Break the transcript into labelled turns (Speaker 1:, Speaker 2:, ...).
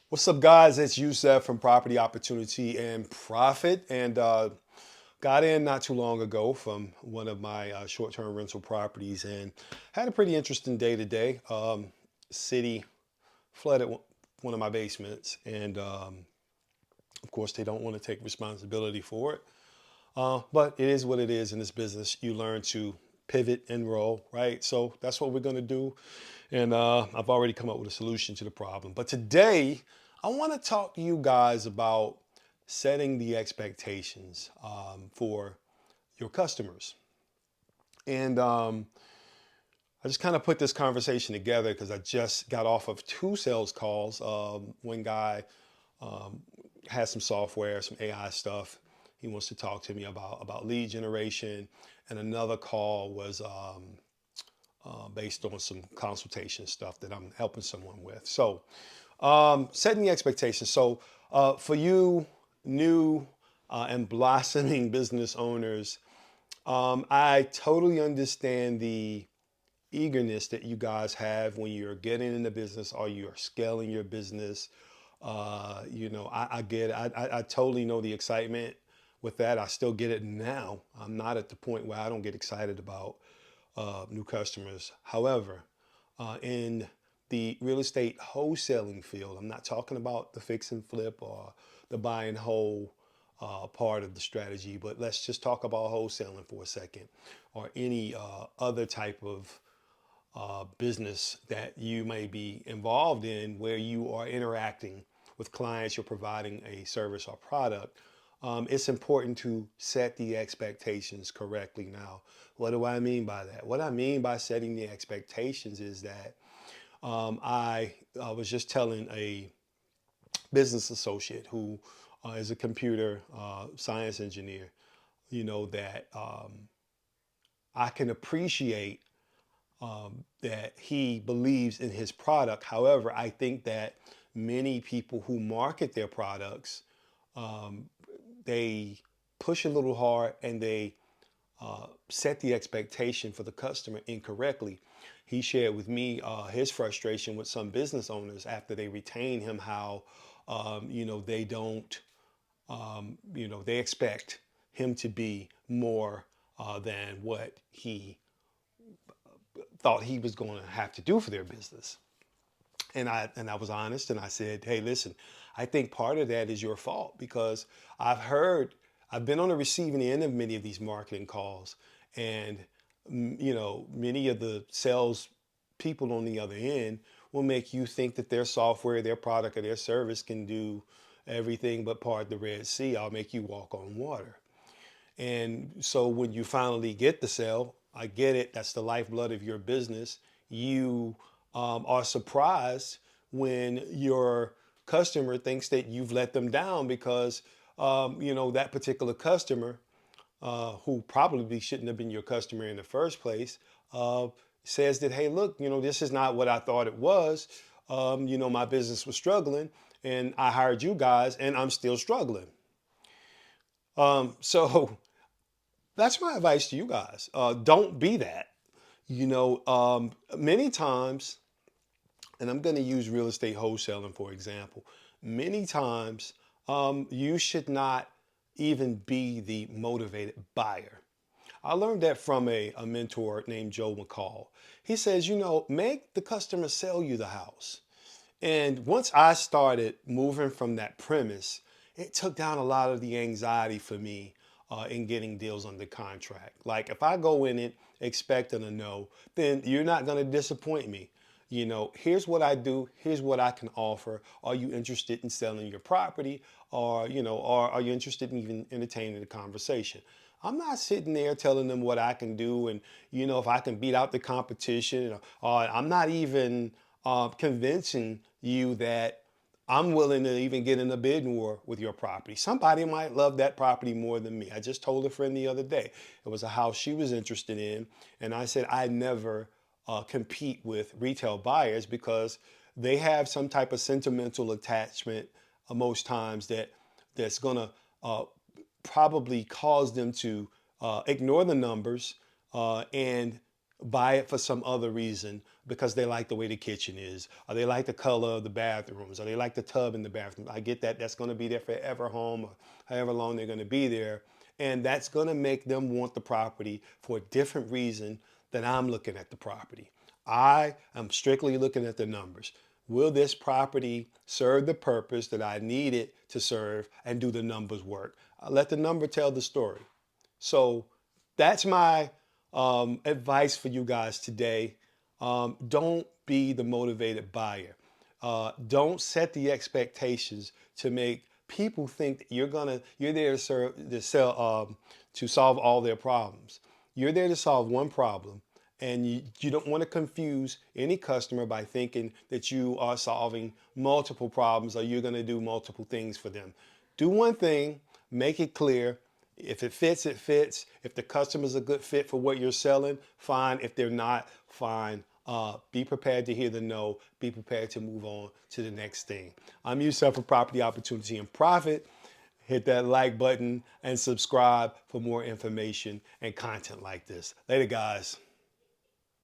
Speaker 1: What's up, guys? It's Yusef from Property Opportunity and Profit, and got in not too long ago from one of my short-term rental properties, and had a pretty interesting day today. City flooded one of my basements, and of course, they don't want to take responsibility for it. But it is what it is in this business. You learn to pivot and roll, right? So that's what we're going to do. And I've already come up with a solution to the problem. But today, I want to talk to you guys about setting the expectations for your customers. And I just kind of put this conversation together because I just got off of two sales calls. One guy um, has some software, some AI stuff. He wants to talk to me about lead generation, and another call was based on some consultation stuff that I'm helping someone with. So, setting the expectations. So, for you new and blossoming business owners, I totally understand the eagerness that you guys have when you're getting into business or you're scaling your business. I get it. I totally know the excitement with that. I still get it now. I'm not at the point where I don't get excited about new customers. However, in the real estate wholesaling field, I'm not talking about the fix and flip or the buy and hold part of the strategy, but let's just talk about wholesaling for a second, or any other type of business that you may be involved in where you are interacting with clients, you're providing a service or product. It's important to set the expectations correctly. Now, what do I mean by that? What I mean by setting the expectations is that I was just telling a business associate who is a computer science engineer, that I can appreciate that he believes in his product. However, I think that many people who market their products, um, they push a little hard and they set the expectation for the customer incorrectly. He shared with me his frustration with some business owners after they retain him, how they don't, they expect him to be more than what he thought he was going to have to do for their business. And I was honest and I said, hey, listen, I think part of that is your fault because I've heard, I've been on the receiving end of many of these marketing calls, and many of the sales people on the other end will make you think that their software, their product, or their service can do everything but part the Red Sea. I'll make you walk on water. And so when you finally get the sale, I get it, that's the lifeblood of your business. You are surprised when your customer thinks that you've let them down because, that particular customer, who probably shouldn't have been your customer in the first place, uh, says that, hey, look, this is not what I thought it was. My business was struggling and I hired you guys and I'm still struggling. So that's my advice to you guys. Don't be that. Many times, and I'm going to use real estate wholesaling for example. Many times, you should not even be the motivated buyer. I learned that from a mentor named Joe McCall. He says, make the customer sell you the house. And once I started moving from that premise, it took down a lot of the anxiety for me in getting deals under contract. Like if I go in it expecting a no, then you're not going to disappoint me. Here's what I do, here's what I can offer. Are you interested in selling your property? Or are you interested in even entertaining the conversation? I'm not sitting there telling them what I can do and, if I can beat out the competition. I'm not even convincing you that I'm willing to even get in a bidding war with your property. Somebody might love that property more than me. I just told a friend the other day, it was a house she was interested in. And I said, I never compete with retail buyers because they have some type of sentimental attachment most times that's going to probably cause them to ignore the numbers and buy it for some other reason because they like the way the kitchen is, or they like the color of the bathrooms, or they like the tub in the bathroom. I get that. That's going to be their forever home, or however long they're going to be there. And that's going to make them want the property for a different reason than I'm looking at the property. I am strictly looking at the numbers. Will this property serve the purpose that I need it to serve, and do the numbers work? I let the number tell the story. So that's my advice for you guys today. Don't be the motivated buyer. Don't set the expectations to make people think that you're there to serve, to sell, to solve all their problems. You're there to solve one problem, and you don't want to confuse any customer by thinking that you are solving multiple problems or you're going to do multiple things for them. Do one thing, make it clear. If it fits, it fits. If the customer's a good fit for what you're selling, fine. If they're not, fine. Be prepared to hear the no. Be prepared to move on to the next thing. I'm Yusuf for Property Opportunity and Profit. Hit that like button and subscribe for more information and content like this. Later, guys.